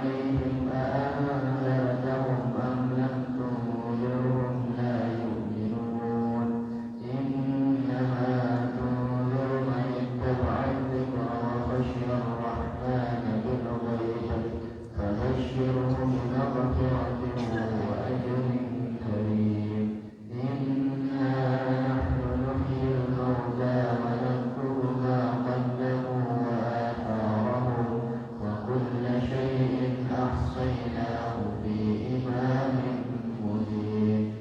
عليهم أأنذرتهم أم لم تنذرهم لا يؤمنون إنما تنذر من اتبع الذكر وخشي الرحمن بالغيب فبشره بمغفرة وأجر كريم إنا نحن نحيي الموتى ونكتب ما قدموا وآثارهم وكل شيء أحصيناه في إمام مبين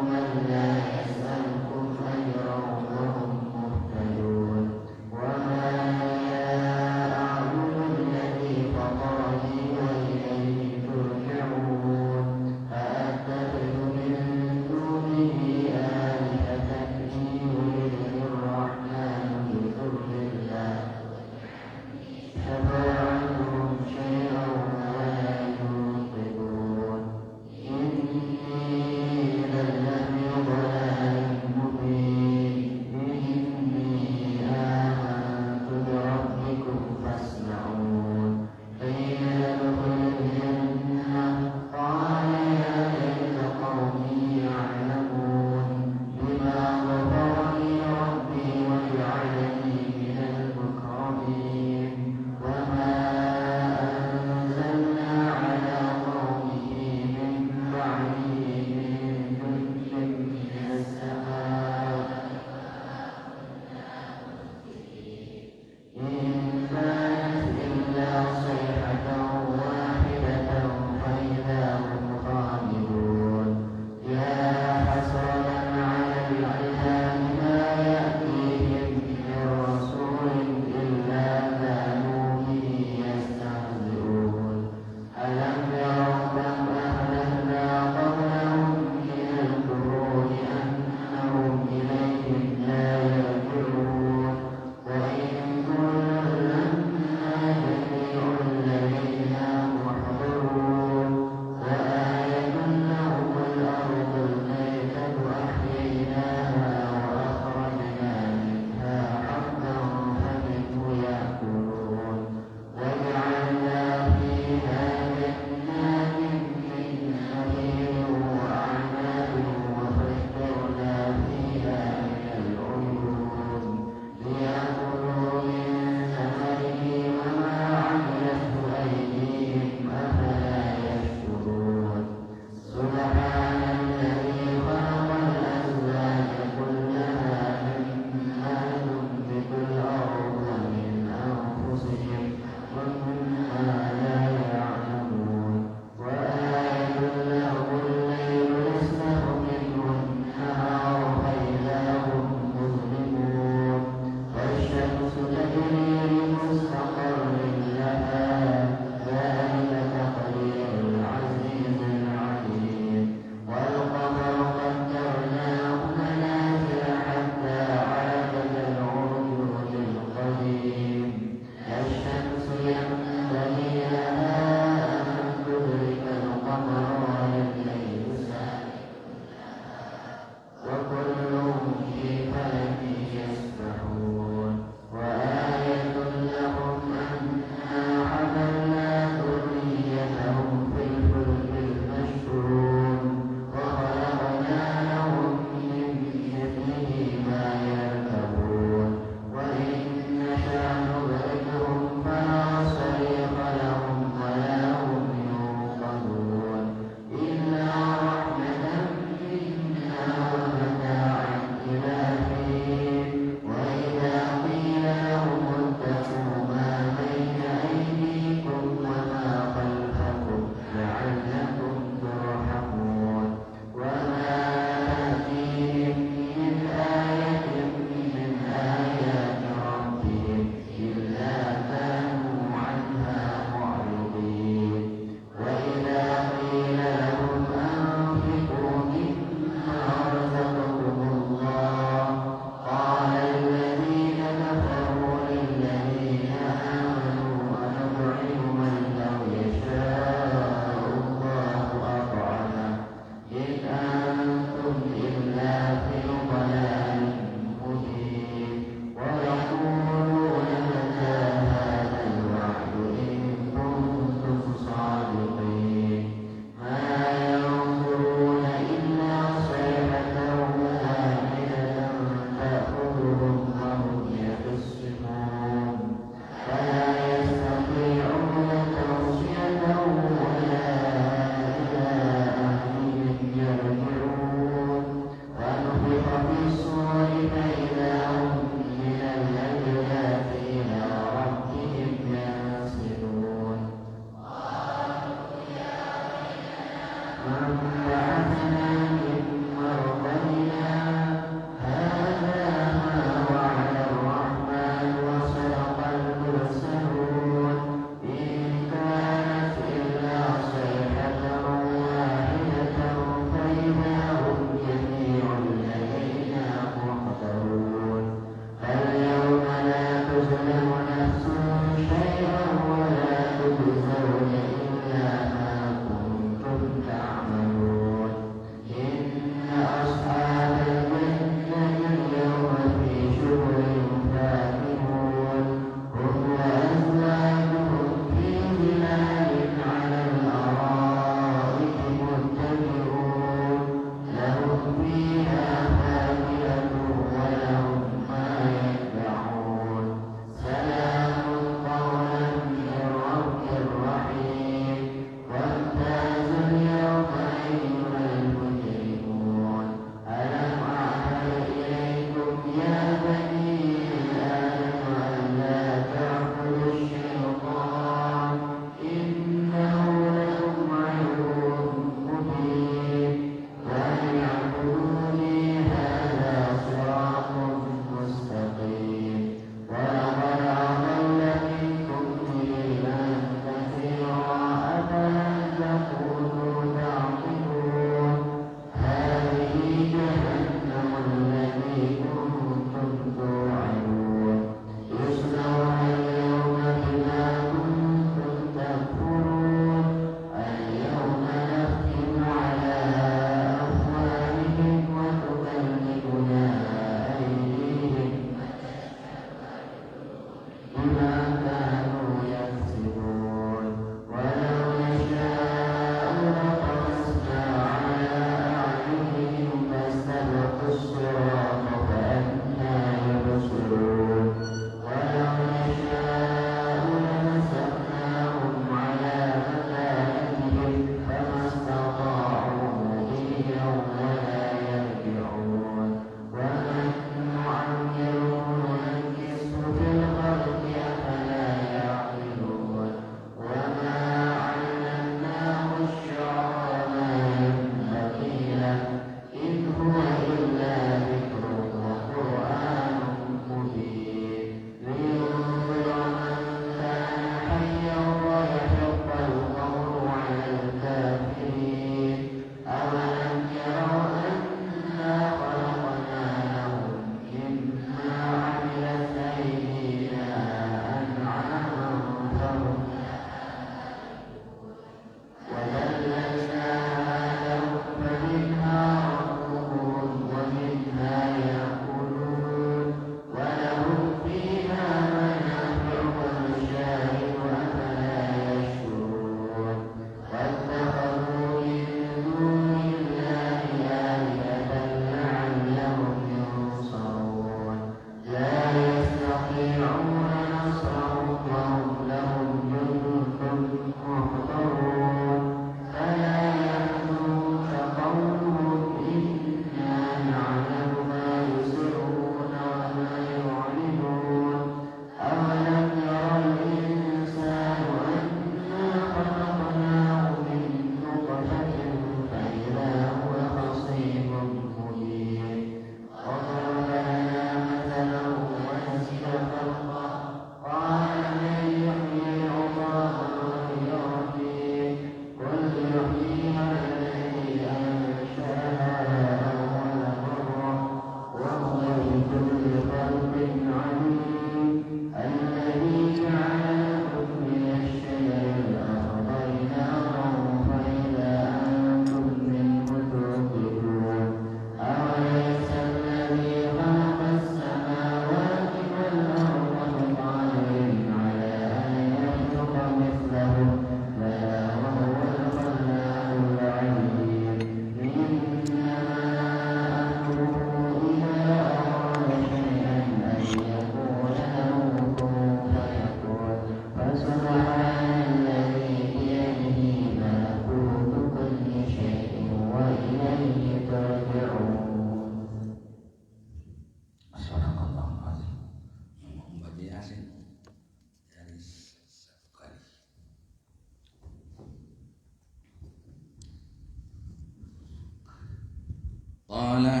Qala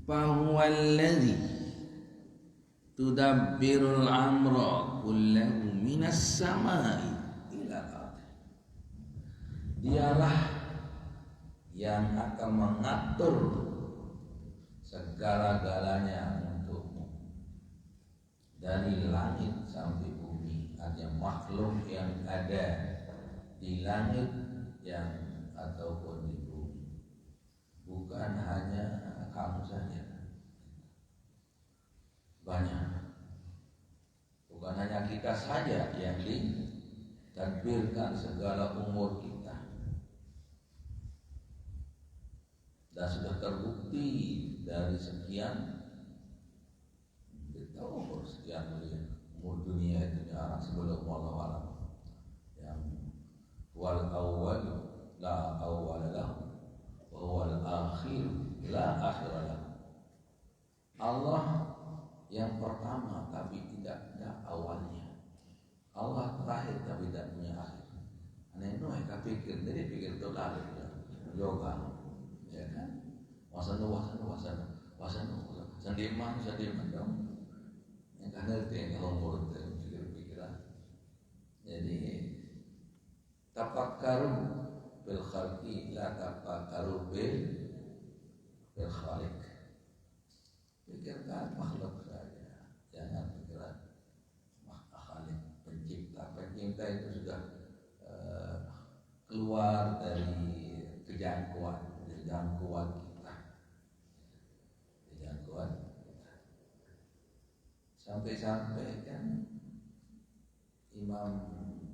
fahuwa alladhi tudabbirul amra kullahu minas samai ila al-ardh. Dialah yang akan mengatur segala-galanya untukmu dari langit sampai bumi. Artinya makhluk yang ada di langit yang ataupun di bumi, bukan hanya kamu saja, banyak. Bukan hanya kita saja yang ditadbirkan segala umur kita. Dan sudah terbukti dari sekian, kita umur sekian miliar, umur dunia itu jarang sebelum Allah alam. Yang wal awwal la awwal lahu wa wal akhir la akhir lahu. Allah yang pertama tapi tidak ada awalnya. Allah terakhir tapi tidak punya akhir. Aneh mereka pikir, jadi pikir itu lalu yoga. Ya kan? Wasana sendiman dong. Yang kan ngerti kalau mulut pikir-pikiran. Jadi tafakkaru bil khalqi la tafakkaru bil khaliq. Pikirkan makhluk saja, jangan pikiran khaliq, pencipta. Pencipta itu sudah keluar dari kejangkauan kita. Sampai-sampai kan Imam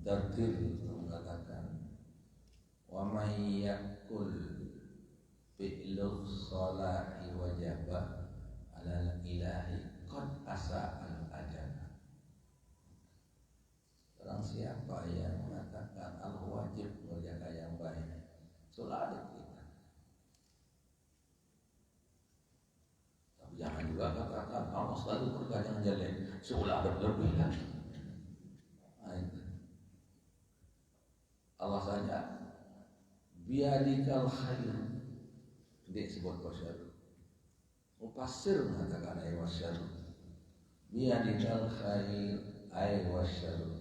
Dardir mengatakan, wa may yakul fi'lu salahi wajaba ala ilahi qad asa al-ajab. Orang siapa yang mengatakan al-wajib menjaga yang baik, sholat kita. Tapi jangan juga katakan Allah selalu berkata yang jelek, sholat berlebih kan. Allah saja biadikal khair, dia sebut wasyarru. Mufassir mengatakan ay wasyarru, biadikal khair ay wasyarru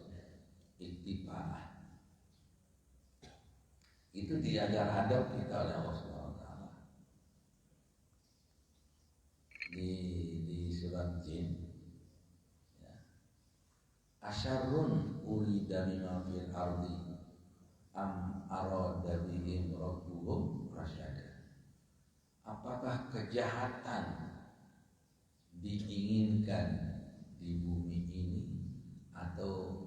ittiba'ah. Itu diajar adab kita oleh Allah Subhanahu wa taala. Di surat Jin, ya. Asyarrun urida mimma fil ardi am arada bihim rabbuhum rasyada. Apakah kejahatan diinginkan di bumi ini atau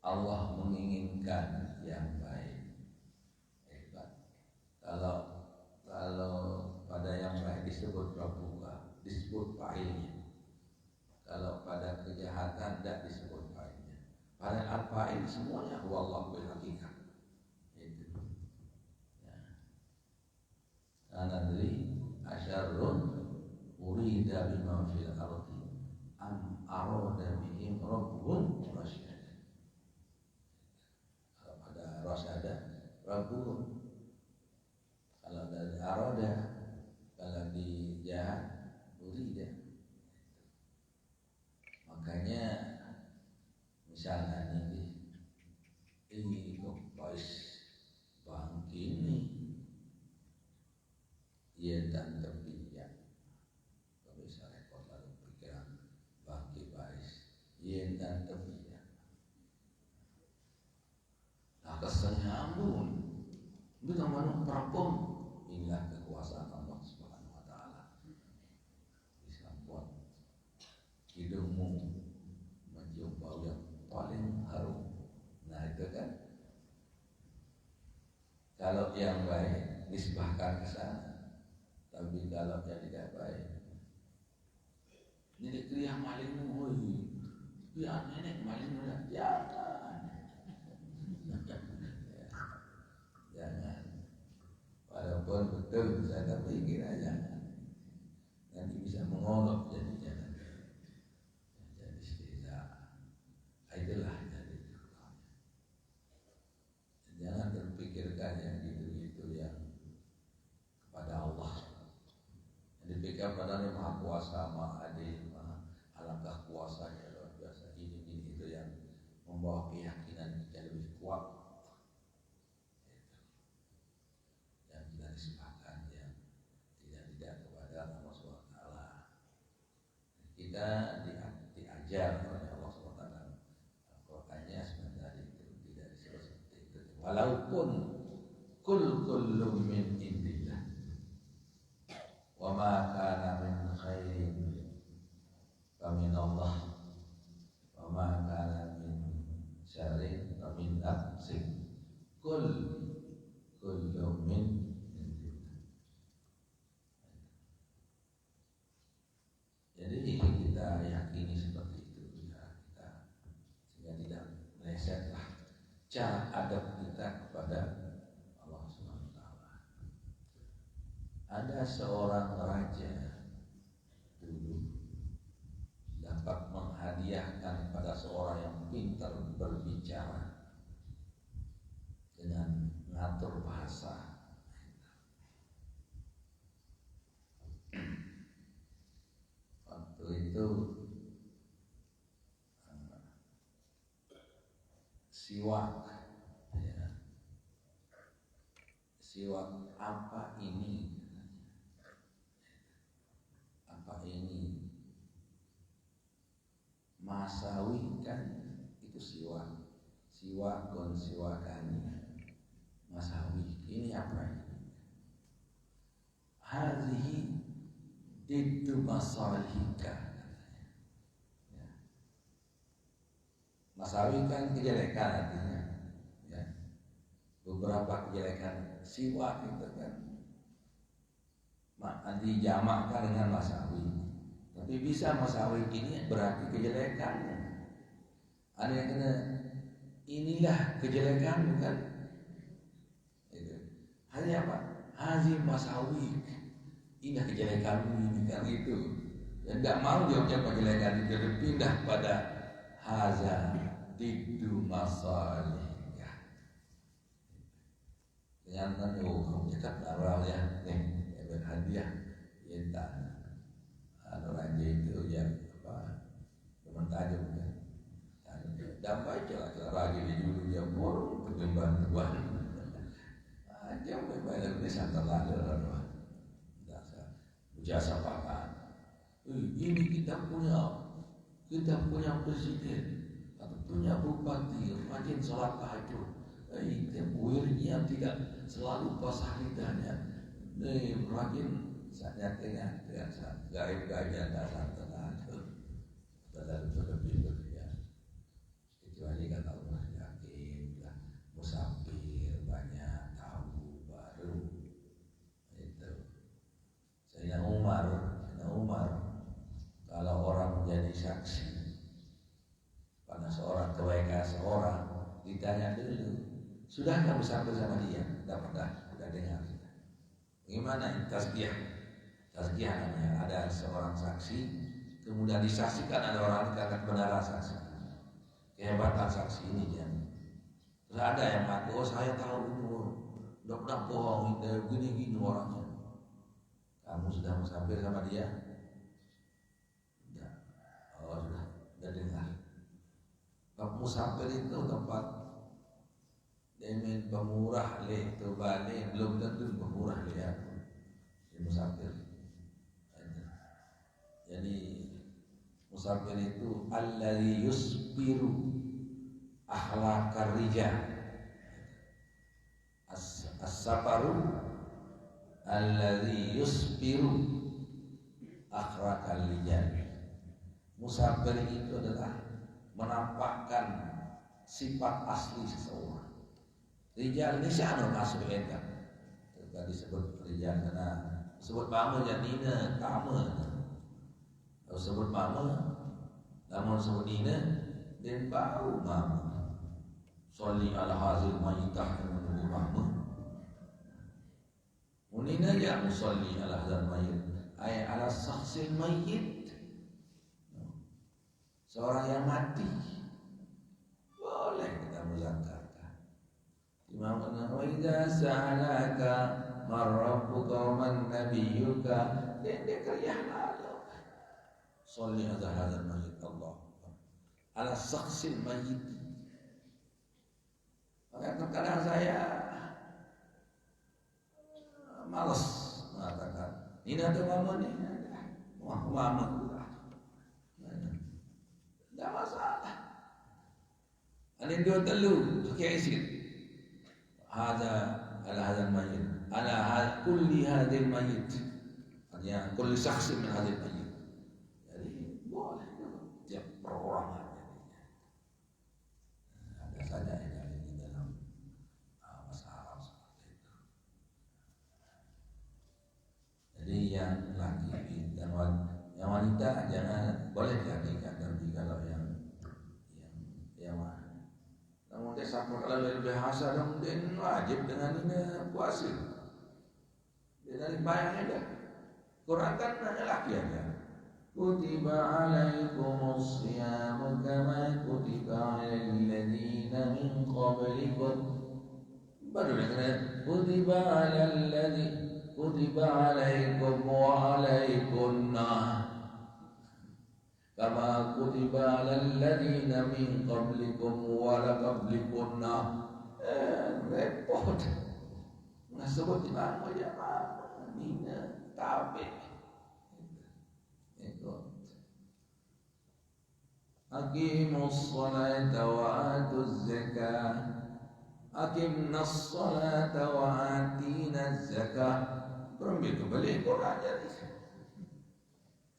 Allah menginginkan yang baik? Hebat. Kalau pada yang baik disebut Rabbuka, disebut fa'ilnya. Kalau pada kejahatan tidak disebut fa'ilnya. Pada al-fa'il semuanya wallahu bil haqiqah. Itu. Ya. Anadri asyarrun urida bima fil ardi am arada bihim rabbuhum rasyada. Kalau pada rasyada rabbuhum. Kalau dari arada, kalau di jahat urida. Makanya misalnya ini kok pas bangki ini ya dan terpijak. Kalau bisa repot lalu pikiran bangki pais ya dan terpijak. Nah kesennya ampun, itu namanya perapun. Inilah kekuasaan Allah Subhanahu wa taala. Bisa buat hidungmu mencium bau yang paling harum. Nah itu kan, kalau yang baik nisbahkan ke sana. Tapi kalau yang tidak baik, ini kriya maling, biar nenek maling udah jangan. Jangan. Walaupun betul saya pikir aja, nanti bisa mengolok jadinya. Jadi tidak. Itulah jadi. Jangan terpikirkan yang gitu-gitu yang kuasa, maha adil, alangkah kuasanya luar biasa. Ini itu yang membawa keyakinan kita lebih kuat. Yang kita disebutkan yang tidak kepada Allah SWT. Kita diajar oleh Allah SWT. Al-Qur'annya sebenarnya itu tidak disebut seperti itu. Walaupun kullu min indillah wa ma kana min khairin fa min Allah wa ma kana min syarrin fa min nafsin kullu min indillah. Jadi kita yakini seperti itu ya, kita sehingga tidak melesetlah cara adab kita kepada Allah SWT. Ada seorang raja dulu dapat menghadiahkan pada seorang yang pintar berbicara dengan mengatur bahasa. Waktu itu siwak, ya. Siwak apa ini? Apa ini? Masawi kan itu siwak, siwakun siwakani, masawi. Ini apa ini? Hadhihi diddu masalihika. Ya. Masawi kan kejelekan artinya. Ya. Beberapa kejelekan. Siwak itu kan dijamakkan dengan masawi. Tapi bisa masawi ini berarti kejelekannya. Ada yang kena inilah kejelekan bukan? Itu. Hanya apa? Hazim masawi. Indah kejelekanmu ini kan itu. Dan tidak mau jawabnya kejelekan itu, pindah pada haza diddu masalihika. Dengan kamu cakap awal ya, nih berhadiah, ya tak. Raja itu ya apa? Teman tajam kan. Dan baca raja di dulu dia burung kejemban tuan. Aja memang ini sangat lalu. Jasa pakan. Ini kita punya presiden atau punya bupati rajin sholat tahajud. Buirnya tidak selalu pas lidahnya. Rajin saatnya dengan gaib-gaib yang datang tahajud. Padahal itu lebih berlian. Kecuali kata Allah yakin, musafir banyak tahu baru. Sayyidina Umar kalau orang menjadi saksi pada seorang kebaikan seorang, ditanya dulu, sudahkah bersama dia? Sudah dengar. Bagaimana tazkiyah? Tazkiyah namanya, ada seorang saksi, kemudian disaksikan ada orang yang kebenaran saksi, kehebatan saksi ini dia. Terus ada yang mengaku, oh saya tahu itu, udah pernah bohong, gini orangnya. Kamu sudah musafir sama dia? Tidak. Oh sudah dengar. Tempat musafir itu tempat demen pemurah leh tu balik belum tentu pemurah lihat di musafir. Jadi musafir itu alladzi yusbiru akhlaqar rijal. As-safaru alladzi yusbiru akhlaqal rijal. Musafir itu adalah menampakkan sifat asli seseorang. Rijal ini siapa masuk kan? Tadi disebut rijal karena sebut mama janina kama. Kalau sebut mama, namun sebut nina dan bau mama. Sholli ala hazil mayyitah menunggu mama. Munina ya musalli ala hadzal mayyit ay ala syakhsil mayyit. Seorang yang mati boleh kita muzakkarkan. Imam An-Nawawi sa'alaka man rabbuka wa man nabiyyuka, dia kerja lalu. Sholli ala hadzal mayyit Allah ala saksil mayyit. Maka terkadang saya malas mengatakan ini ada mama nih, wah mama tidak masalah. Alin dua telu pakai isin. Ada ala hadzal mayyit, ala kulli hadzal mayyit. Artinya kulli syakhsin min hadzal mayyit. Jadi boleh tiap perorangan. Ada saja yang di dalam bahasa Arab seperti itu. Jadi yang laki dan wanita jangan boleh diartikan, tapi kalau yang namun dia sama kalau dari bahasa dong dia wajib dengan ini puasa. Dia dari bayang aja. Quran kan hanya laki aja. Kutiba alaikumus siyamu kama kutiba alal ladzina min qablikum. Baru dengar kutiba alaikum wa alaikunna kama kutiba alal ladzina min qablikum wa la qablikunna. Repot. Nasabut imam ya Nina tabe. Aqimus salata wa atuz zakah. Aqimnas salata wa atinaz zakah. Berarti kembali Quran jadi.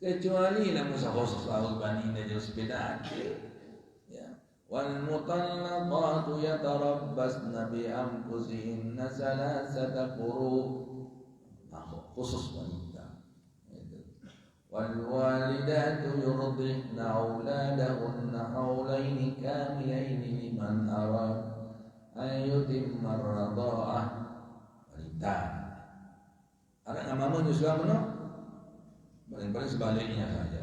Kecuali namun khusus laut bani najis sepeda ya. Wal mutallaqatu yatarabbasna bi anfusihinna salasata quru. Khusus wanita. Wal walidatu yurdi'na auladahunna haulaini kamilaini liman arad an yutimma ar-radha'ah. Wanita. Anak mama juga benar. Paling-paling sebaliknya saja.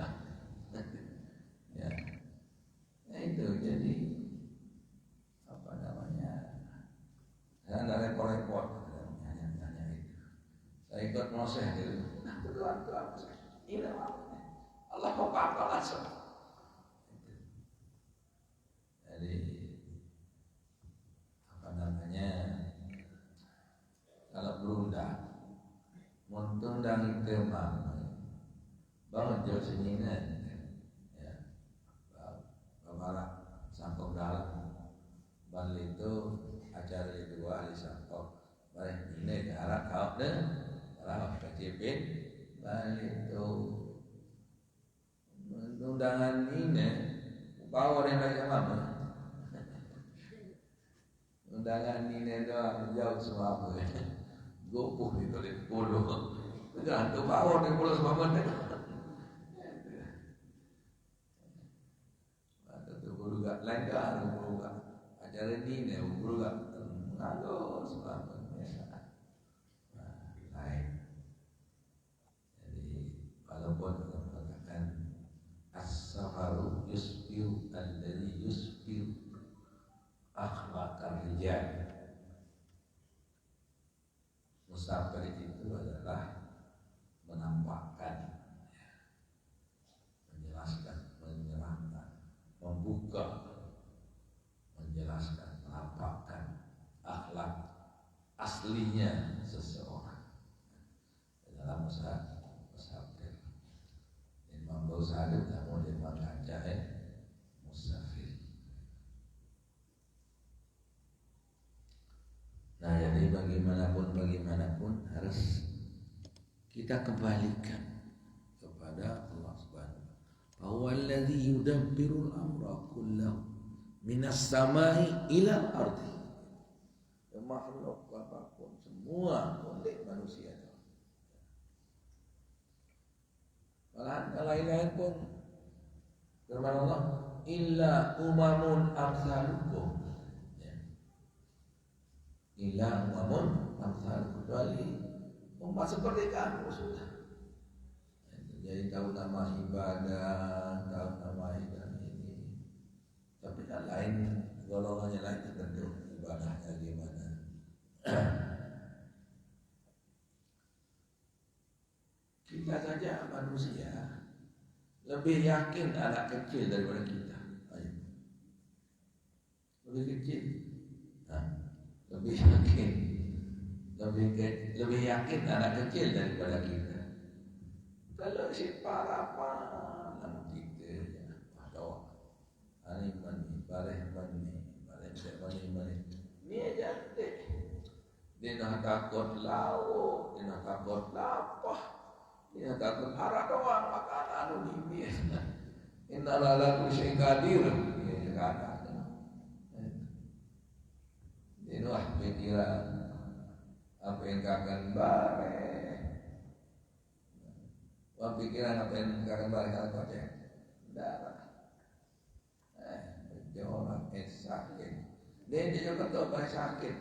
Ya. Nah itu jadi apa namanya? Saya tidak repot-repot nanya itu. Saya ikut Moses itu. Nah Tuhan ini Allah mau apa langsung. Jadi apa namanya? Kalau berudah, muntun dan kemang. Bangun jauh senyinan ya, bapak sangkok dalam balik itu acara itu ahli sangkok balik ini ke arah kau deh arah kecipin balik itu undangan ini power yang lagi apa undangan ini doang jauh semua apa gopuh itu di pulau tergantung power di pulau semua gak lain kan gak acara ini nih gak ngaco sebabnya lain. Jadi walaupun mengatakan as-safaru yusbiu alladhi yusbiu akhlaqar rijal, musafir itu adalah menampakkan, menjelaskan, menyerahkan, membuka, menjelaskan, menampakkan akhlak aslinya seseorang dalam musafir. Imam Ghazali namun dia mengajak musafir. Nah jadi bagaimanapun harus kita kembalikan kepada Allah Subhanahu bahwa alladzi yudabbirul amra kullahu minas samai ila ardi. Makhluk apapun semua oleh manusia. Malahan lain-lain pun firman Allah illa umamun amsalukum. Illa umamun amsalukum, kecuali umat seperti kamu sudah. Jadi tahu nama ibadah, tahu nama ibadah ini. Tapi yang lain golongannya lain tentu ibadahnya gimana. Kita saja manusia Lebih yakin anak kecil daripada kita. Ayo. Lebih kecil. Nah, lebih yakin. Lebih yakin anak kecil daripada kita. Kalau si parapan kita ya, doa. Ani mani, bareh mani, mani. Ni aja deh. Dia nak takut lauk, dia nak takut lapah, dia nak takut harap doang makanan ini. Inna lalaku syengkadir. Dia kata. Ini lah pikiran apa yang akan bareh. Wah pikiran apa yang akan balik kalau kocek darah. Orang sakit. Dia juga tahu balik sakit.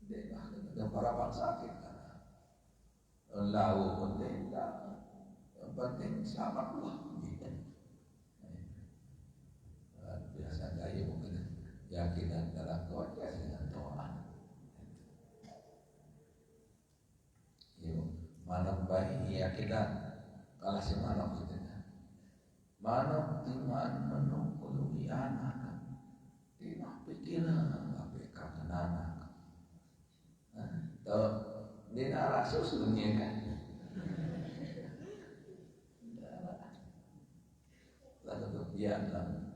Dia ada para sakit kan. Lalu pun tidak. Yang penting selamat lah. Biasa gaya mungkin yakinan dalam kocek dengan doa. Manap baik keyakinan kalah si manap kita. Manap timan menungkului anak, tidak pikiran apa kata anak. Tahu di arah susunya kan. Lalu kemudian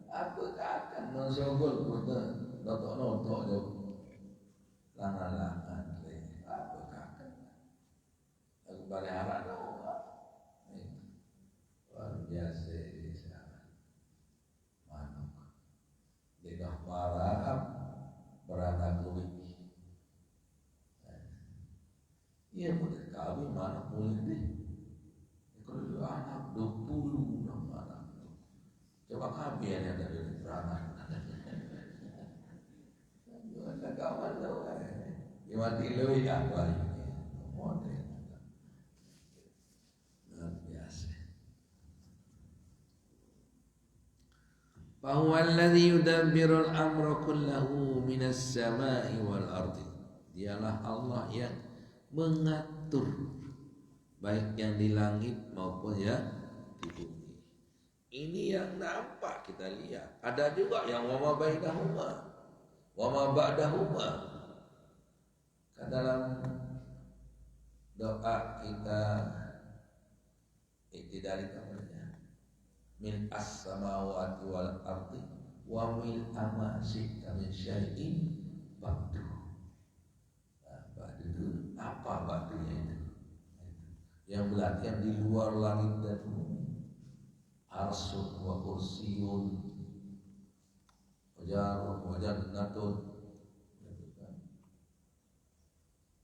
apa akan mensyogol kita notok jauh langan apa akan balik arah doa luar biasa manuk lidah marah beranak lebih iya boleh kami manuk boleh deh kalau anak 20 anak coba kami yang ada di beranak ada kawan tahu mati lebih apa ini model Fahuwa alladhi yudabbirul amra kullahu minas sama'i wal ardi. Dialah Allah yang mengatur baik yang di langit maupun yang di bumi. Ini yang nampak kita lihat. Ada juga yang wa ma bainahuma wa ma ba'dahuma. Kan dalam doa kita dari kamarnya min as-samawati wal ardi wa mil amasi min syai'in ba'du. Ba'du apa ba'dunya itu? Yang berarti yang di luar langit dan bumi. Arsun wa kursiyun wajarun wa jannatun.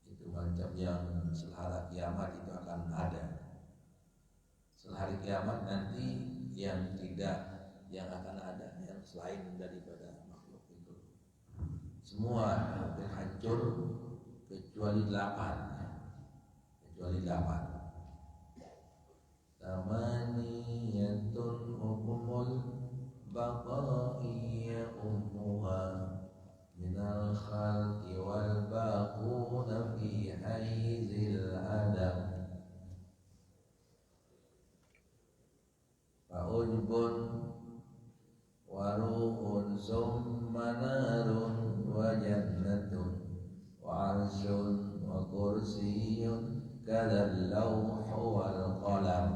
Itu macam yang setelah kiamat itu akan ada. Setelah hari kiamat nanti yang akan ada yang selain daripada makhluk itu semua hampir hancur kecuali 8 tamaniyatun hukumul baqaiya ummuha minal khalqi wal baquna fi haizil adam Fa'ujbun wa ruhun summa narun wa jannatun wa arsyun wa kursiyun kadal lawhu wal qalam.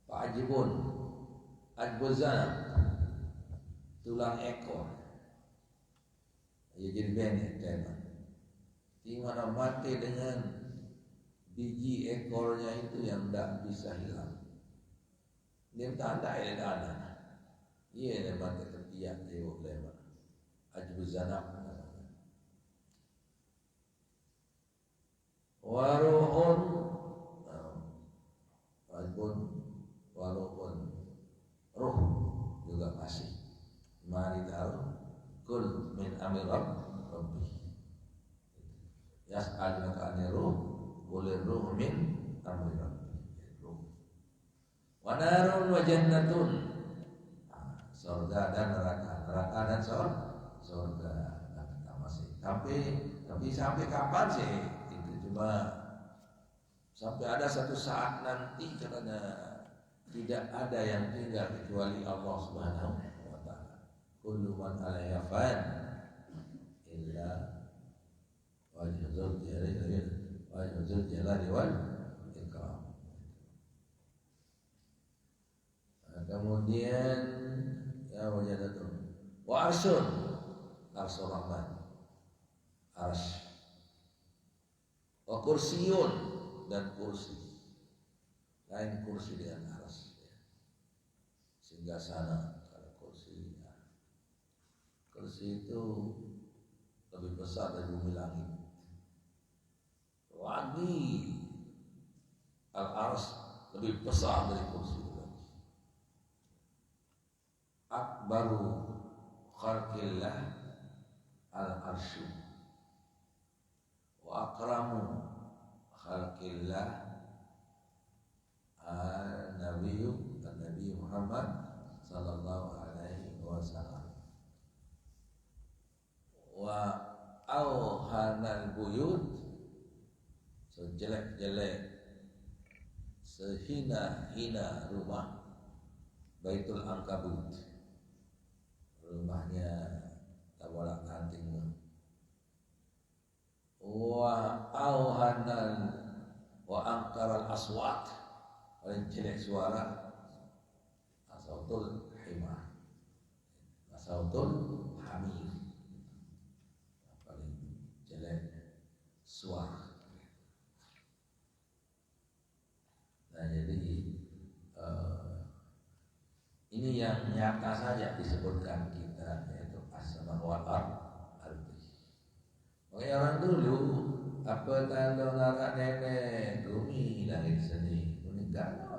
Fa'ajibun ajbuzan tulang ekor. Ya jadi benek teman. Di mana mati dengan biji ekornya itu yang tidak bisa hilang. Dia tanda ya ada. Iya lemak ketiak tewok lemak. Ajbuzanab. Waruhun waruhun ruh juga masih. Mari tahu kul min amri rabbi. Yas'alunaka anir ruh qul ruh min amri rabbi. Wanarun wa jannatun, surga dan neraka dan surga masih. Tapi sampai kapan sih? Itu cuma Sampai ada satu saat nanti katanya tidak ada yang tinggal kecuali Allah Subhanahu wa taala. Kullu man 'alaiha fan illa wajhul jalali wal ikram. Kemudian ya wajadatu wa arsyun arsyur rahman arsy wa kursiyun dan kursi lain kursi dengan arsy ya. Sehingga sana kalau kursi ya. Kursi itu lebih besar dari bumi langit. Lagi al-arsy lebih besar dari kursi itu lagi. Akbaru khalqillah al-arsy wa akramu khalqillah Nabi Muhammad sallallahu alaihi wasallam wa auhanal buyut sejelek-jelek sehina-hina rumah Baitul Ankabut, rumahnya tabolak anting. Wa auhanal wa angkaral aswat, paling jelek suara asautul himar, asautul hamir, paling jelek suara. Nah jadi ini yang nyata saja disebutkan kita, yaitu as-sama wal ardi. Makanya orang dulu apa tanda larak nenek bumi langit seni meninggal.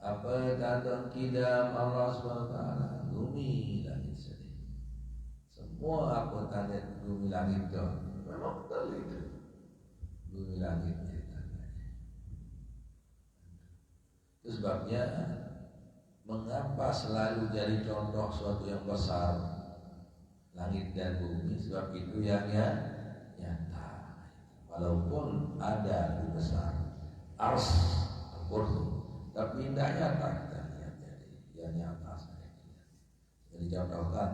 Apa tanda kidam Allah SWT bumi langit seni. Semua apa tanda bumi langit itu memang betul itu. Bumi langit ceritanya. Itu sebabnya mengapa selalu jadi contoh suatu yang besar langit dan bumi, sebab itu yang nyata. Walaupun ada di besar ars kursi, tapi tidak nyata kita lihat, jadi yang nyata saja. Jadi contohkan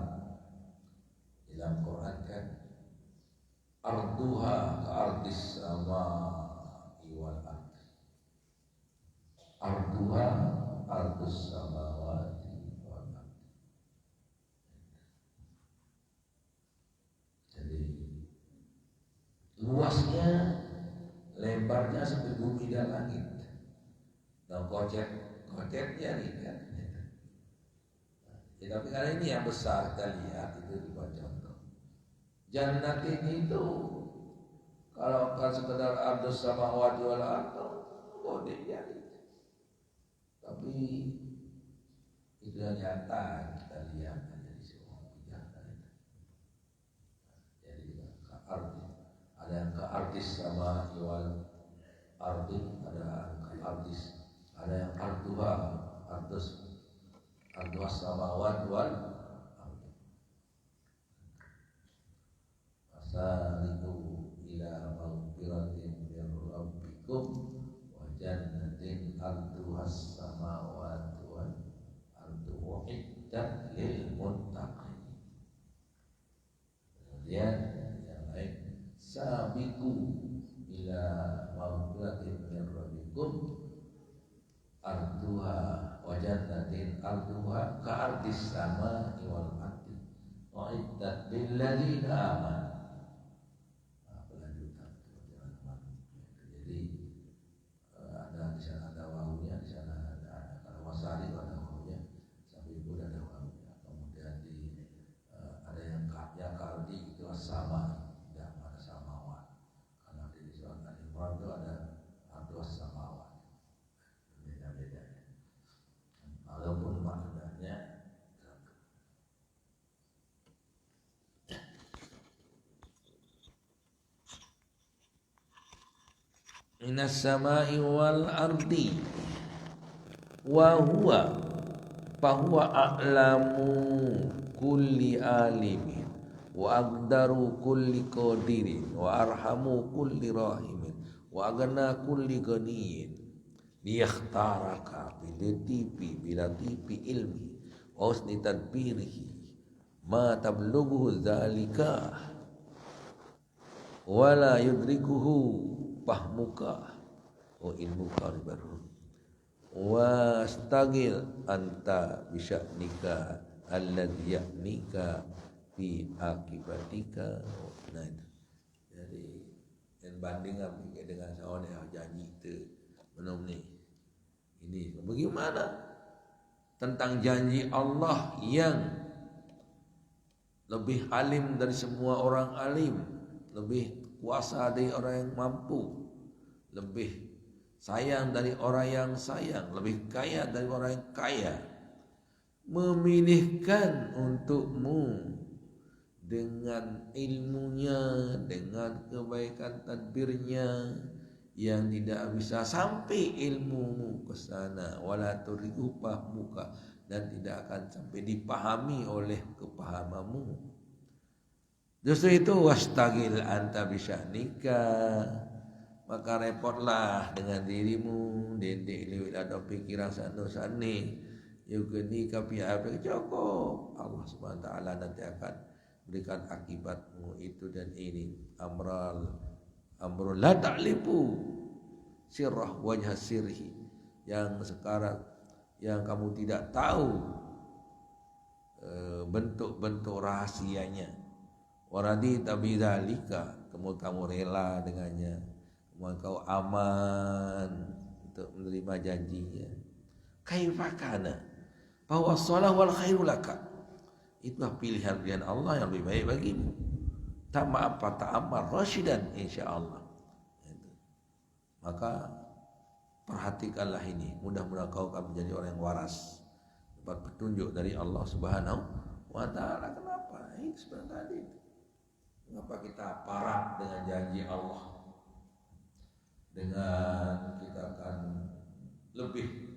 dalam Quran kan arduha ka ardis sama wal ardi. Arduha ardus samawati wal ardi. Jadi luasnya, lebarnya seperti bumi dan langit. Dan kocetnya nih kan. Ya, tapi karena ini yang besar kita lihat itu dibuat contoh. Jannat ini itu kalau kan sekedar ardus samawati wal ardi, kodenya itu. Tapi itu yang nyata kita lihat aja di semua jangan. Jadi ke ardi, ada yang ke ardis sama iwal ardi, ada ke ardis, ada yang arduha ardus samawat wal ardi. Asaliku ila maghfiratin min rabbikum wa jannatin arduhas samawati wal ardu uiddat lil muttaqin. Kemudian yang lain, sabiqu ila maghfiratin min rabbikum arduha wa jannatin arduha ka ardis samai wal ardi uiddat lil ladzina amanu. Ada di sana ada wawunya, di sana ada kalau wasari ada wawunya, sapi pun ada wawunya. Kemudian di ada yang kaknya kaldi itu sama, tidak ada samawan. Karena di surat Al-Imran itu ada dua samawan, beda-beda. Walaupun maknanya minas samai wal ardi wa huwa fahuwa a'lamu kulli alimin wa aqdaru kulli qadirin wa arhamu kulli rahimin wa agna kulli ghaniyin liyakhtaraka bila tipi ilmi wa husni tadbirihi ma tablughu dzalika wala yudrikuhu fahmuka wa ilmuka baru wastagil anta bisya'nika alladhi ya'nika fi akibatika. Nah itu jadi yang banding dengan seorang yang janji itu menurut ini bagaimana tentang janji Allah yang lebih alim dari semua orang alim, lebih kuasa dari orang yang mampu, lebih sayang dari orang yang sayang, lebih kaya dari orang yang kaya, memilihkan untukmu dengan ilmunya, dengan kebaikan tadbirnya yang tidak bisa sampai ilmumu ke sana, wala turiku fahmuka, dan tidak akan sampai dipahami oleh kepahamanmu. Justru itu wastagil anta bisya'nika, maka repotlah dengan dirimu, dendek lewat ada pikiran sana-sana, yugni kapi apa cukup. Allah Subhanahu wa taala nanti akan berikan akibatmu itu dan ini. Amrul la ta'lifu sirrah wajah sirhi, yang sekarang yang kamu tidak tahu bentuk-bentuk rahasianya. Waradita bidzalika, kamu rela dengannya, kau aman untuk menerima janjinya. Kaifakana bahwa shalah wal khairu laka, itulah pilihan-pilihan Allah yang lebih baik bagimu. Ta'amar rasyidan insyaallah. Maka perhatikanlah ini, mudah-mudahan kau akan menjadi orang yang waras, dapat petunjuk dari Allah Subhanahu wa taala. Kenapa? Ini seperti tadi. Mengapa kita parah dengan janji Allah? Dengan kita akan lebih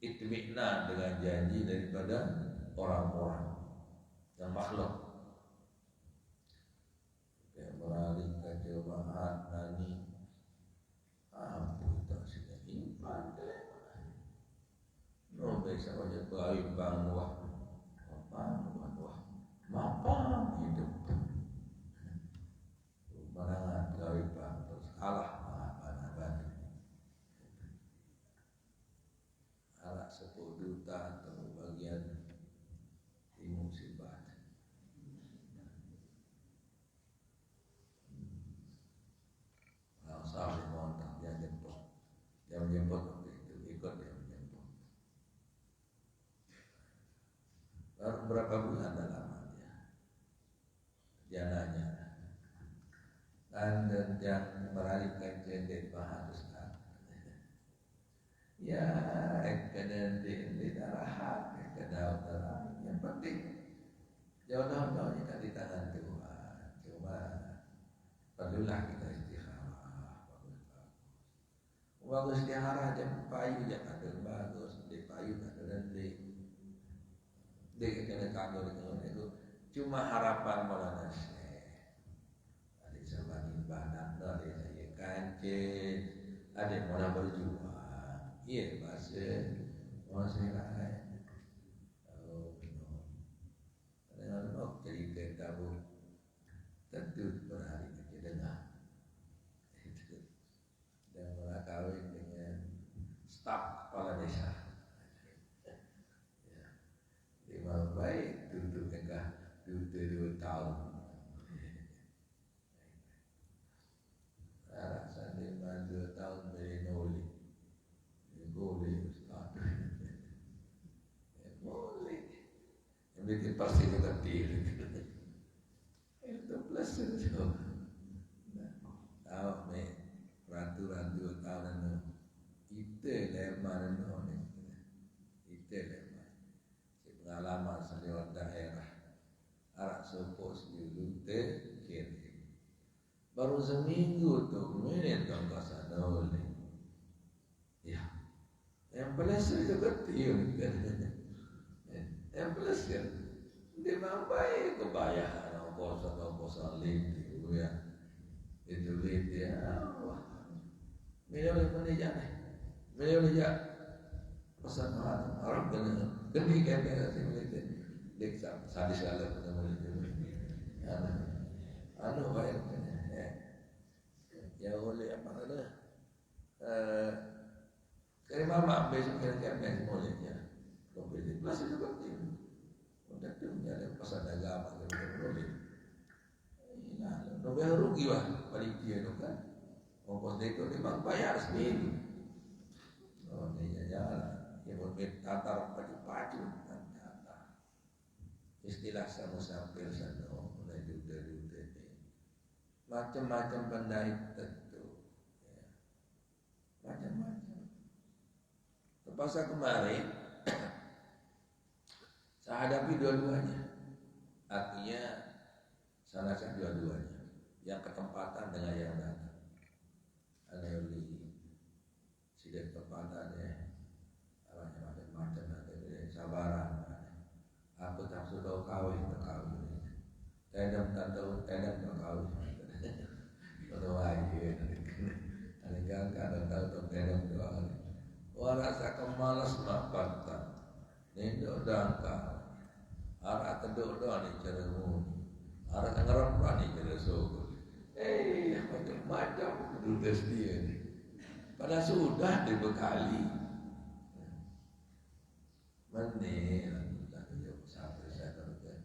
itmi'nan dengan janji daripada orang-orang yang makhluk. Yang beralih ke cobaan nani, ampun tak sudah impan deh. No bisa baca baik bang wah, mampang hidup. Marangan gawe bang terus kalah. Alat 10 juta atau bagian timur simbat. Nah, salah montak dia menjemput waktu itu, ikut dia menjemput. Baru berapa bulan dah lama dia nanya. Dan yang beralih ke jendek harus ya, keadaan di darah, keadaan yang penting jodoh-jodohnya kan di tangan Tuhan. Cuma perlulah kita istikharah. Bagus istikharah jam payu jangan ada bagus, di payu ada nanti. Di kena kagak itu cuma harapan Maulana Syekh. Ada sebab ibadah, ada saya kancing, ada mau berjuang. Iya bahasa orang lain. Oh no. Kadang-kadang cerita tahu tentu berhari kerja dengar. Dan malah kawin dengan staf kepala desa. Ya. Lima baik duduk enggak duduk 2 tahun. Rasa 2 tahun beri noli. Boleh Ustaz. Boleh. Yang bikin pasti kita diri. Itu plus itu. Tahu me ratu-ratu tahunan itu lemah noni. Itu lemah. Pengalaman sejauh daerah. Arak sopos dulu kiri. Baru seminggu tuh menit dong kasar oleh. Ya. Yang pelesir juga kecil kan. Yang pelesir dia mampai kebayaan kosa linti itu ya. Itu linti Allah. Beliau mana jangan, beliau aja pesan orang kena kena sih mereka dek sadis kalau pernah mereka anu baik ya oleh apa ada dari mama besok kira-kira boleh ya boleh masih juga tim udah tuh ada pesan agama boleh nah novel rugi wah paling dia tu kan ongkos itu memang bayar sendiri oh dia jalan ya boleh tatar paju-paju istilah musafir sana mulai duda-duda macam-macam pendai tentu ya. Macam-macam terpaksa kemarin saya hadapi dua-duanya artinya salah satu dua-duanya yang ketempatan dengan yang datang ada yang sidak tempatan ya arahnya macam-macam ada sabaran aku tak sudah kawin tak kawin tedam tak tahu tedam tak kawin ada wajib ada gangga ada tahu tak tedam doa warasa kemalas mapatan nindo dangka arah teduk doa ni ceramu arah ngerap ni ceramu macam-macam dudes dia ni pada sudah dibekali menil sampai saya kerja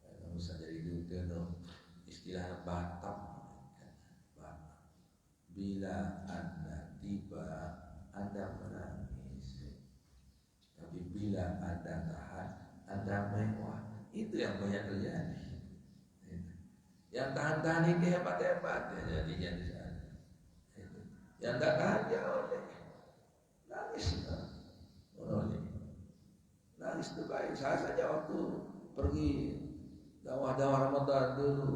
kamu sadari duda no istilah Batam bila anda tiba anda menangis tapi bila anda tahan anda mewah itu yang banyak terjadi yang tahan-tahan ini hebat-hebat ya jadinya di sana yang tak tahan ya oleh nangis oleh nangis itu baik saya saja waktu pergi dakwah Ramadan dulu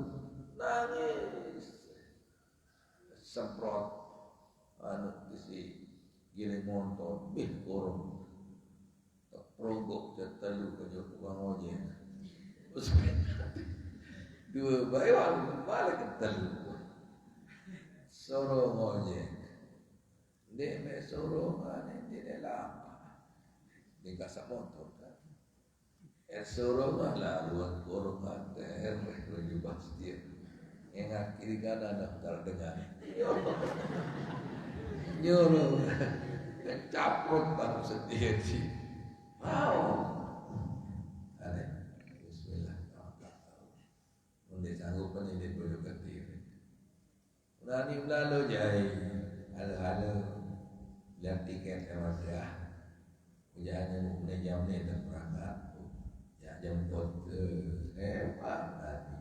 nangis semprot isi giling motor korong rogok jatelu ke tukang ojek terus dua bayang balik ketelu sorong ojek dia me sorong ane dia lama dia kasak motor kan sorong lah luar korong anter rujuk pasti ingat kiri kanan daftar dengan nyuruh caprot baru setia sih wow ada bismillah udah sanggup nih dia boleh ketir berani lalu jai halo lihat tiket lewat ya ujiannya mulai jam ni dah berangkat ya jemput hebat tadi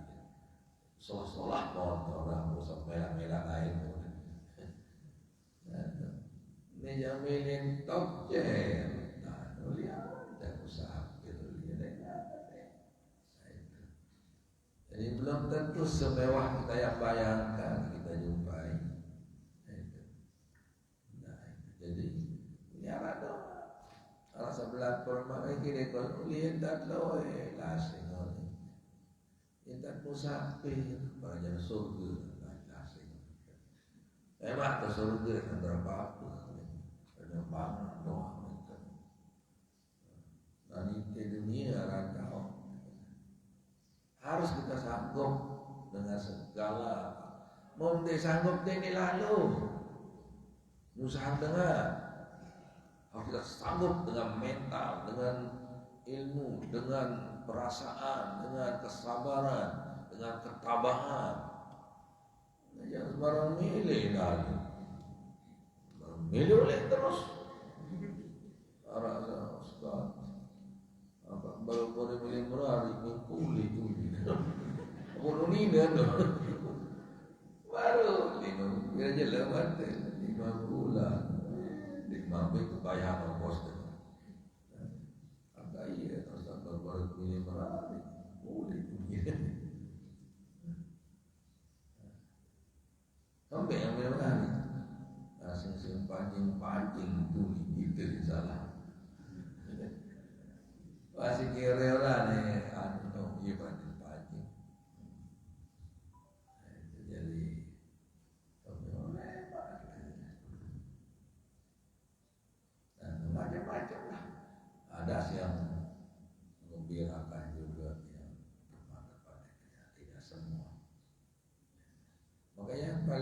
solah motor orang usah merah-merah lain ni jamilin top jam nah lihat dah usaha itu dia jadi belum tentu semewah kita yang bayangkan kita jumpai nah jadi ini arah doa arah sebelah permai kiri kalau lihat tak loh lasing intan musafir banyak surga lasing memang ke surga antara apa ada banyak doa dan di dunia rantau harus kita sanggup dengan segala mau sanggup ini lalu usaha dengan harus kita sanggup dengan mental dengan ilmu dengan perasaan dengan kesabaran dengan ketabahan jangan sembarang milih lagi milih oleh terus arah Ustaz apa baru milih merari kulit tu Aku ni dah baru 5 bila je lewat 5 bulan 5 itu bayar ongkos tu. Apa iya terus baru pilih merari boleh punya. Sampai yang merari asing pancing tu itu salah. Masih kira orang ni anu ibadah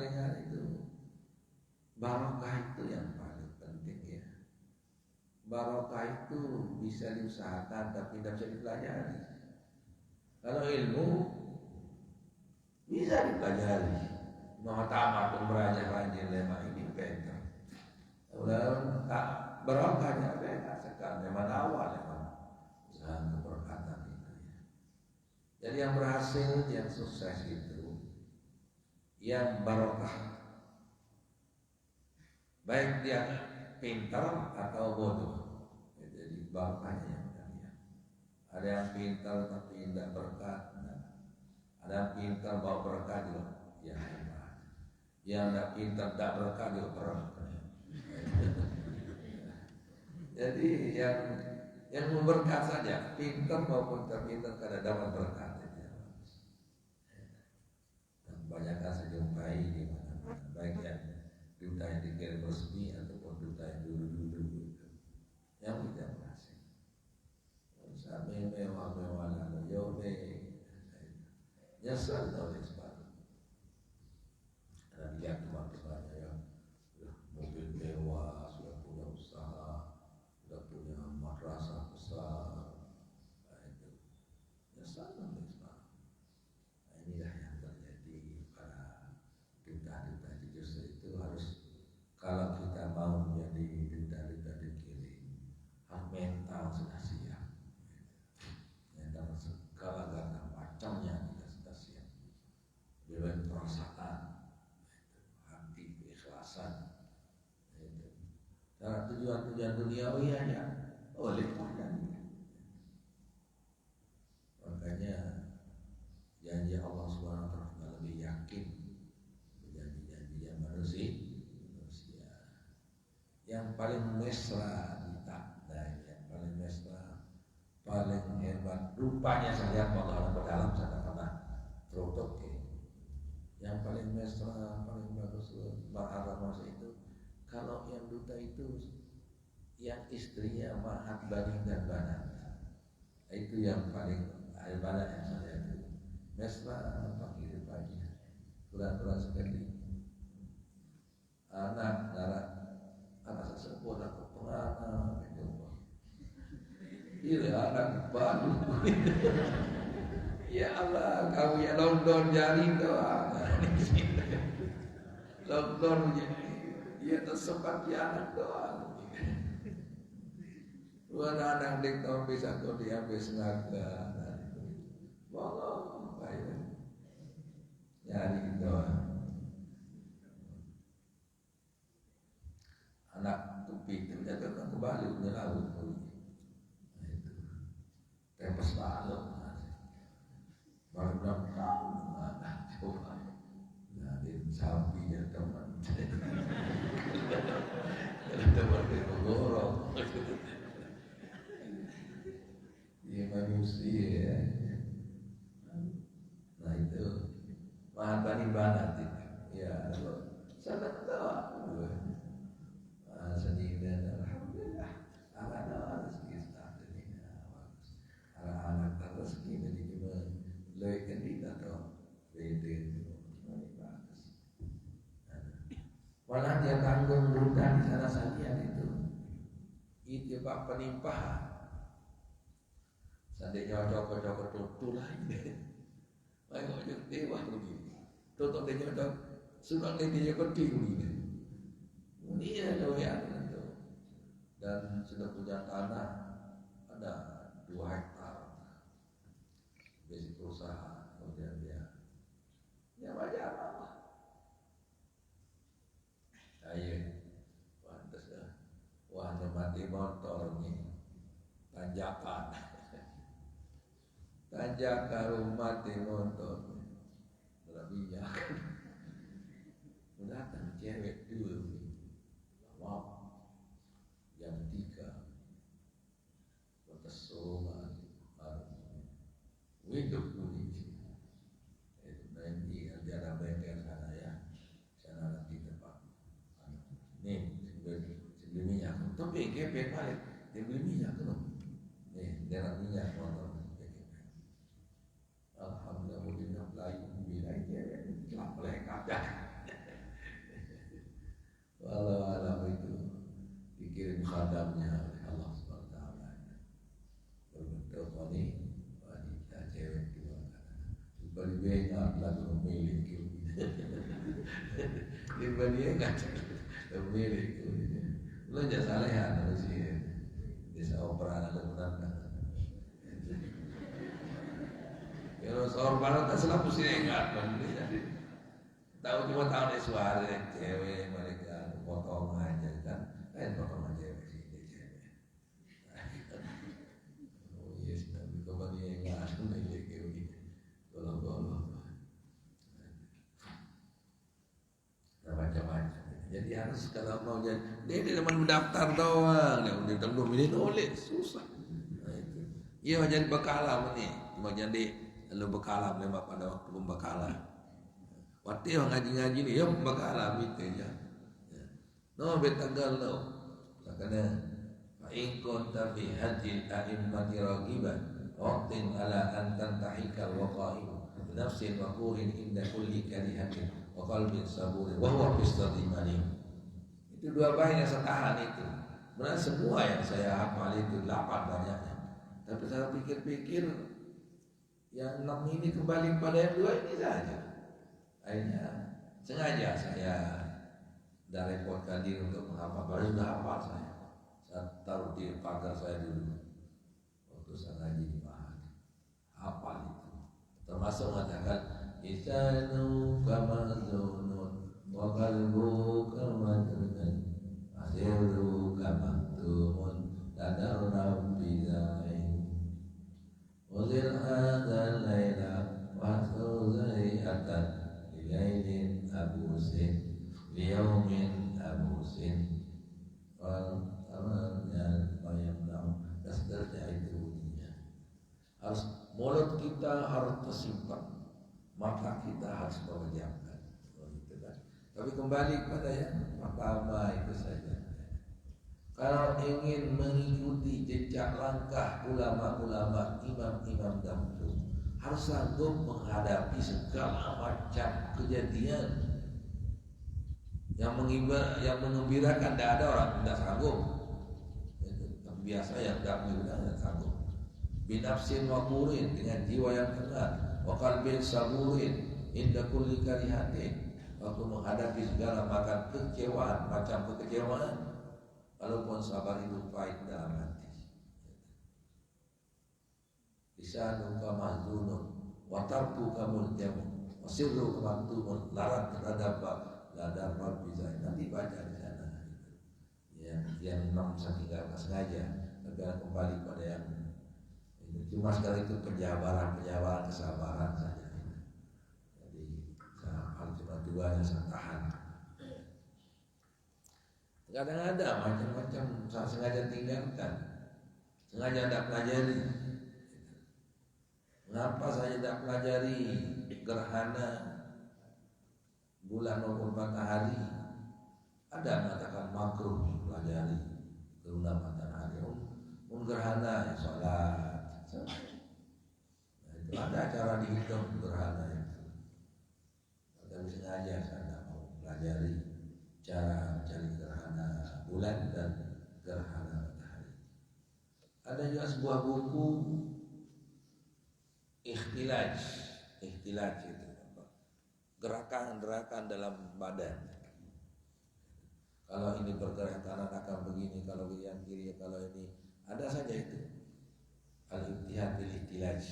pengalingan itu barokah itu yang paling penting ya. Barokah itu bisa diusahakan tapi tidak bisa dipelajari. Kalau ilmu bisa dipelajari. Mau tamat belajar rajin lema ini pintar. Udah tak barokahnya beda sekarang zaman awal memang usaha keberkatan itu ya. Jadi yang berhasil, yang sukses itu yang barokah, baik dia pintar atau bodoh. Jadi barokahnya yang benar. Ada yang pintar tapi tidak berkat, ada yang pintar bawa berkat juga, yang hebat. Yang tidak pintar tidak berkat juga berkat. Jadi yang memberkat saja, pintar maupun terpintar kada dapat berkat. Kebanyakan saya jumpai di mana-mana, baik yang duta yang dikirim resmi ataupun duta yang dulu-dulu itu, yang tidak berhasil. Sampai mewah-mewah lalu yobe, nyesal oleh sebab. Karena dia teman-temannya yang sudah mobil mewah, sudah punya usaha, sudah punya madrasah besar, itu nyesal oleh sebab. Inilah yang terjadi pada duta-duta justru itu harus, kalau kita mau menjadi duta-duta dikirim, harus mental sudah siap. Mental segala macamnya kita sudah siap. Dengan perasaan, hati, keikhlasan. Karena tujuan-tujuan duniawi hanya oleh Tuhan. Makanya janji Allah SWT lebih yakin janji-janji yang manusia. Yang paling mesra ditandai, yang paling mesra, paling hebat rupanya saya Allah dalam saya pernah terutuk. Yang paling mesra, paling bagus Maharama itu kalau yang duta itu yang istrinya mahat baning dan banat, itu yang paling banyak yang saya lihat. Mesra panggil pagi, kurang-kurang sekali. Anak sesepuh atau penganak itu, iya anak baru. Ya Allah, kau ya London jari doang, London dia tersempat di anak doang. Dua anak dik kau bisa kau diambil sengaja. Bolong, baik. Nyari doang. Anak tupi itu jatuh kembali ke laut. Nah, itu tempes lalu. Baru 6 tahun mana coba. Jadi sapinya teman. Teman itu gorong. Dia manusia. Nah itu mahatani banat itu. Ya, sangat tahu. Sedihnya alhamdulillah. Anak-anak rezeki sedihnya bagus. Anak-anak rezeki jadi cuma leukeun dina atau beda bagus. Malah dia tanggung duta di sana salian itu. Itu pak penimpahan. Seandainya cocok-cocok tutul lagi. Ayo dewa begini. Tutup dia cocok sudah dia pergi begini. Ini ada yang itu. Dan sudah punya tanah ada 2 hektar. Basic perusahaan kemudian dia ya wajar lah. Ayo, pantas dah. Wah, mati motor nih. Tanjakan. Tanjakan rumah di motor. Lebihnya. Datang cewek dulu. Lama. Jam 3. Berkesuman. Hidup bunyi. Nanti ada bengkel sana ya. Sana nanti tempat. Nih, sebelum minyak. Tapi gepek balik. Dia beli minyak tuh. Nih, dia minyak motor. Alhamdulillah, lain bila dia telah melengkap dah. agamnya oleh Allah Subhanahu wa taala. Berbentuk wanita cewek dua. Bali bengat lagu milik itu. Di Bali enggak milik itu. Lo jangan salah ya harus sih. Desa opera ada benar. Kalau seorang barat tak selalu sih enggak jadi tahu cuma tahu deh suara cewek mereka potong aja kan potong cewek sih cewek. Oh yes, tapi kau dia enggak ada kayak gitu. Golong-golong macam-macam. Jadi harus kalau mau jadi dia cuma mendaftar doang, dia udah milih oleh susah. Nah, itu. Iya jadi bekalan nih, mau jadi lu bekalan memang pada waktu pembekalan. Waktu yang ngaji-ngaji nih, ya pembekalan itu ya. No betagal lo, makanya fa'in tapi hadil a'immati ragiban, waqtin ala an tantahikal waqa'im, nafsin waqurin inda kulli kalihatin, wa qalbin saburin, wa huwa fistadimani. Itu dua bait yang saya tahan itu. Benar semua yang saya hafal itu 8 banyaknya. Tapi saya pikir-pikir yang 6 ini kembali pada yang 2 ini saja. Akhirnya sengaja saya dah repotkan diri untuk menghafal. Baru sudah hafal saya taruh di pagar saya dulu waktu saya ngaji di Mahat. Hafal itu. Termasuk mengatakan Isanu kamazunun wa qalbu kamadrunan asiru kamaktumun ladar rabbi zain Uzil hadal layla Wahsu zari'atan Lilailin abusin Liyaumin abusin Wal amalnya Mayamna'u Dasdarnya itu bunyinya. Harus mulut kita harus tersimpan, mata kita harus memejamkan. Gitu kan? Tapi kembali kepada yang pertama itu saja. Kalau ingin mengikuti jejak langkah ulama-ulama, imam-imam dahulu, harus sanggup menghadapi segala macam kejadian yang mengembirakan. Tidak ada orang tidak sanggup. Yang biasa yang tidak mengembirakan tidak sanggup. Binafsin waqurin, dengan jiwa yang tenang, wa qalbin saburin inda kulli karihatin, waktu menghadapi segala macam kekecewaan, walaupun sabar itu pahit dalam hati. Lisanun kamazunun wa tarbuka muljamun wa sirru kamaktumun larat terhadap ladar rabbi zain. Nanti baca di sana. Yang 6 saya tidak sengaja, tapi kembali pada yang ini. Cuma sekali itu penjabaran kesabaran saja. Jadi saya cuma 2 yang saya tahan. Kadang ada macam-macam saya sengaja tinggalkan, sengaja tidak pelajari. Mengapa saya tidak pelajari gerhana bulan maupun matahari? Ada mengatakan makruh pelajari gerhana matahari. Gerhana sholat. Nah, itu ada cara dihitung gerhana itu. Tapi sengaja saya tidak mau pelajari cara mencari gerhana bulan dan gerhana matahari. Ada juga sebuah buku ikhtilaj itu gerakan-gerakan dalam badan. Kalau ini bergerak kanan akan begini, kalau yang kiri, kalau ini ada saja itu. Al-Ittihad bil Ikhtilaj.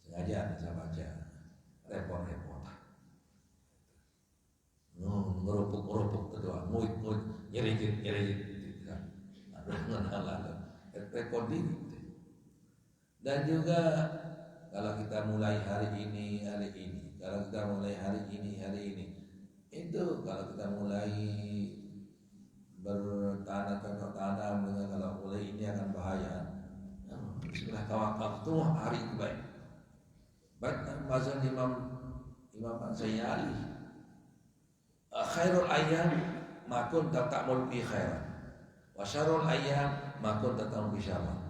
Sengaja saya baca, repot-repot. Ngerupuk kedua, muit, nyerit. Recording. Dan juga kalau kita mulai hari ini, kalau kita mulai hari ini, itu kalau kita mulai bertanam dengan kalau mulai ini akan bahaya. Bismillah tawakal itu hari itu baik. Baik mazhab Imam Sayyali. Khairul ayyam ma kunta ta'mul bi khairan wa syarrul ayyam ma kunta ta'mul bi syarran.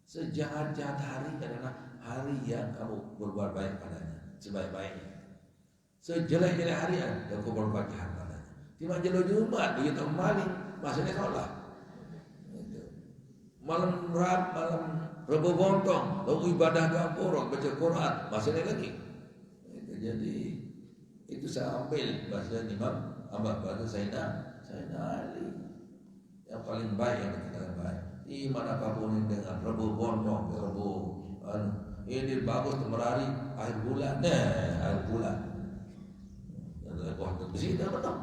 Sejahat-jahat hari adalah hari yang kamu berbuat baik padanya, sebaik-baiknya. Sejelek-jelek hari yang kamu berbuat jahat padanya. Cuma jelo Jumat begitu maling, maksudnya sholat. malam Rabu Bontong, lalu ibadah gapura, baca Quran, masih ada lagi. Itu jadi itu saya ambil bahasa Imam bahasa Sayyidina Ali yang paling baik yang kita baik. Di mana apapun dengan Rabu Bontong, Rabu ini bagus merari akhir bulan, akhir bulan. Waktu berzina betul.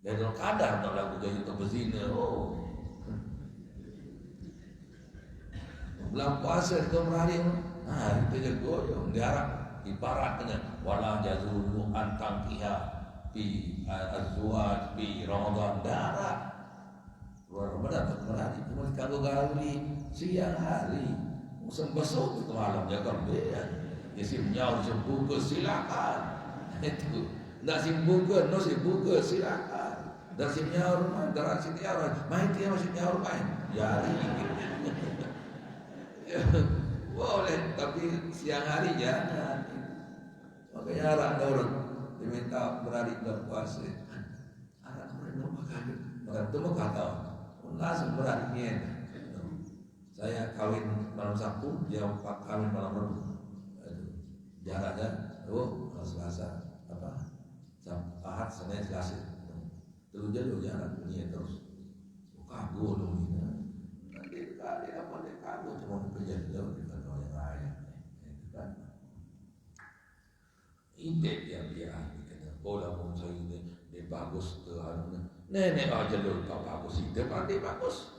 Dan dalam kadar tak lagu gaya untuk berzina. Bulan puasa itu merari, itu je goyong diharap ibarat dengan wala jazulu antang kiha bi azwaj bi Ramadan darah. Luar Ramadan tak merari, cuma kanggo gauli siang hari. Musim besok itu malam jaga bean. Ya simnya usia buka silakan. Itu nak sim buka, no sim buka silakan. Dan simnya rumah, darah simnya rumah, main dia masih nyaur main. Jari. Boleh, tapi siang hari jangan. Makanya arah dorong diminta berari berpuasa. Arah dorong makan itu mau kata langsung berani. Saya kawin malam Sabtu, dia kawin malam Rabu. Jaraknya, Selasa Ahad, Senin, Selasa. Terus jalur jarak ini terus. Kagum dong ini. Nanti kali apa dia kagum cuma kerja jauh dengan orang yang lain. Itu kan. Ide dia kita bola pun saya ini dia bagus tu nenek aja dulu tak bagus ide pandai bagus.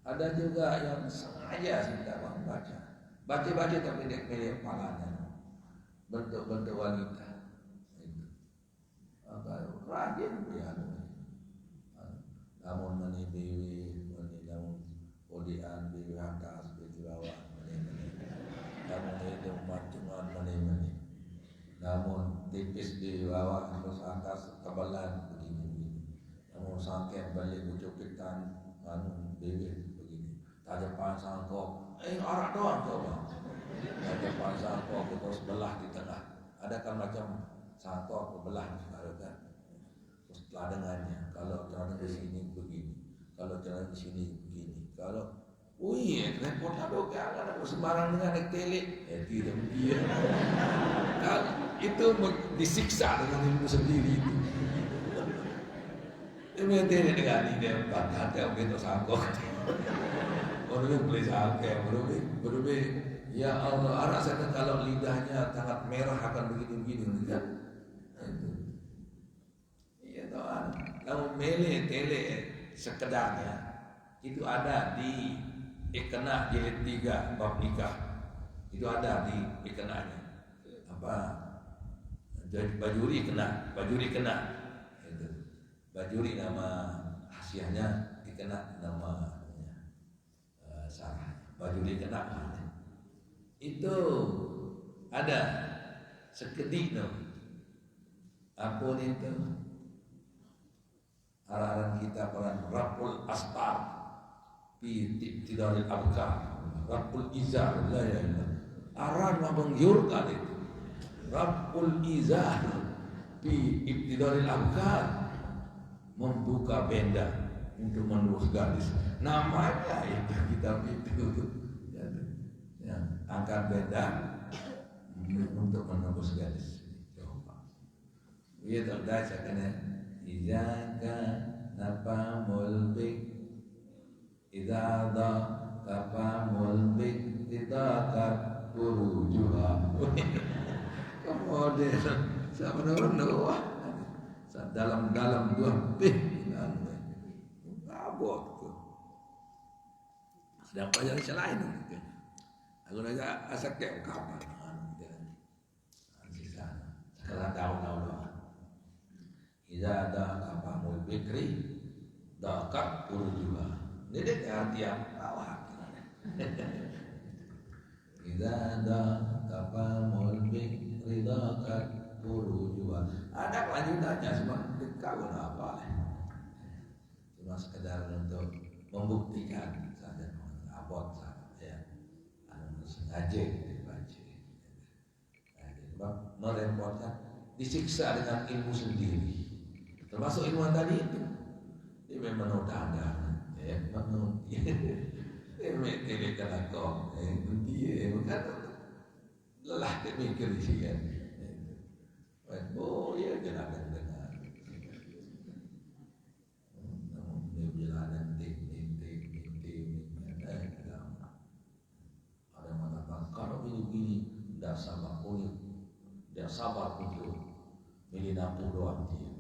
Ada juga yang sengaja tidak mau baca tapi dia pilih kepalanya bentuk wanita. Rajin dia namun mani dewi mani namun odian dewi atas dewi bawah namun itu macam mani namun tipis di bawah terus atas kebalan begini namun sangket balik ucupitan namun dewi begini tajapan sangkok arak doang coba tajapan sangkok terus belah di tengah ada kan macam sangkok belah kan setelah dengannya kalau celana di sini begini kalau celana di sini begini kalau repot aduh jangan aku sembarang dengan naik tele tidak dia itu disiksa dengan ilmu sendiri itu dia tele dengan dia hati begitu sangkok orang beli sangkok berubah ya Allah anak saya kalau lidahnya sangat merah akan begini kan kalau mele tele sekedarnya itu ada di Iqna jilid 3 bab nikah itu ada di Iqnanya apa bajuri kena itu bajuri nama hasiahnya Iqna nama Sarah bajuri kena itu ada sekedik ampun itu arahan kita peran Rabbul Astar fi ibtidaril abkar Rabbul Izar la ya arahan menggiurkan itu Rabbul Izar fi ibtidaril abkar membuka benda untuk menurus gadis namanya itu kitab itu ya, angkat benda untuk menembus gadis coba iya terdapat kena izaka napa mulbik idza kapa mulbik tidaka burujuha kemudian sama nama dalam dua abot sedang pelajaran selain aku naga asak kayak kapan sekarang tahun Iza ada kapamul bikri dakat urujua. Ini artian awak. Iza ada kapamul bikri dakat urujua. Ada kelanjutannya semua dikawin apa? Cuma sekedar untuk membuktikan saja abot saja. Anu sengaja dibaca. Sebab merepotkan disiksa dengan ilmu sendiri. Termasuk ilmu tadi itu. Dia memang dagang, memang mikir kan aku, dia bukan lelah mikir sih kan. Oh ya jangan dengar. Dia bilang nanti ada mengatakan kalau begini tidak sabar kulit, tidak sabar untuk milih nampung doang dia.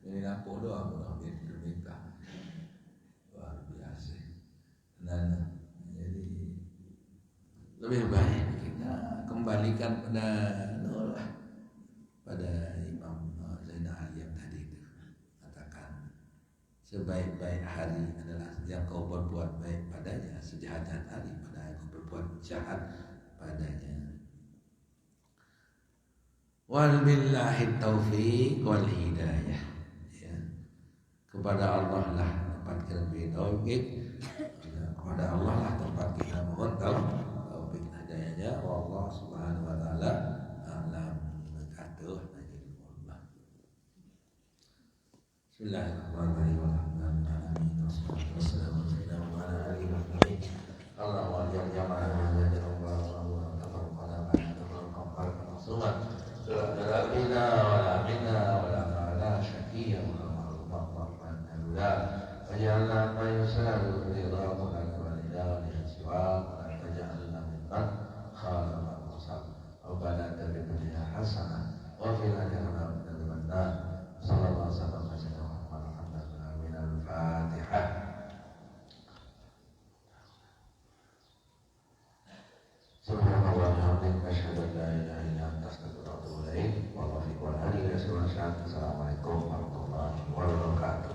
Milih nampung doang orang dia minta luar biasa. Dan jadi lebih baik kita kembalikan pada Imam Zainal yang tadi itu katakan sebaik-baik hari adalah yang kau berbuat baik padanya, sejahat-jahat hari pada yang kau berbuat jahat padanya. Wal billahi taufiq wal hidayah. Ya. Kepada Allah lah tempat kita bertauhid. Kepada Allah lah tempat kita mohon taufik hidayahnya. Allah Subhanahu wa taala alam. Bismillahirrahmanirrahim. Wassalamu ala alihi wa sahbihi. Allahumma ya jamaah ya Allah tabaraka wa ta'ala. لا بنا ولا منا ولا معنا شقيا ولا محروما لا فجعلنا ما يسال رضاك ولله سواك ولا تجعلنا ممن خالف الرسل ربنا اتنا في الدنيا حسنه وفي الاخره من النار صلى الله وسلم على سيدنا محمد من الفاتحه. Subhanallah wa bihamdihi asyhadu an la ilaha illa anta astaghfiruka wa atubu ilaik. Wallahu a'lam. Assalamualaikum warahmatullahi wabarakatuh.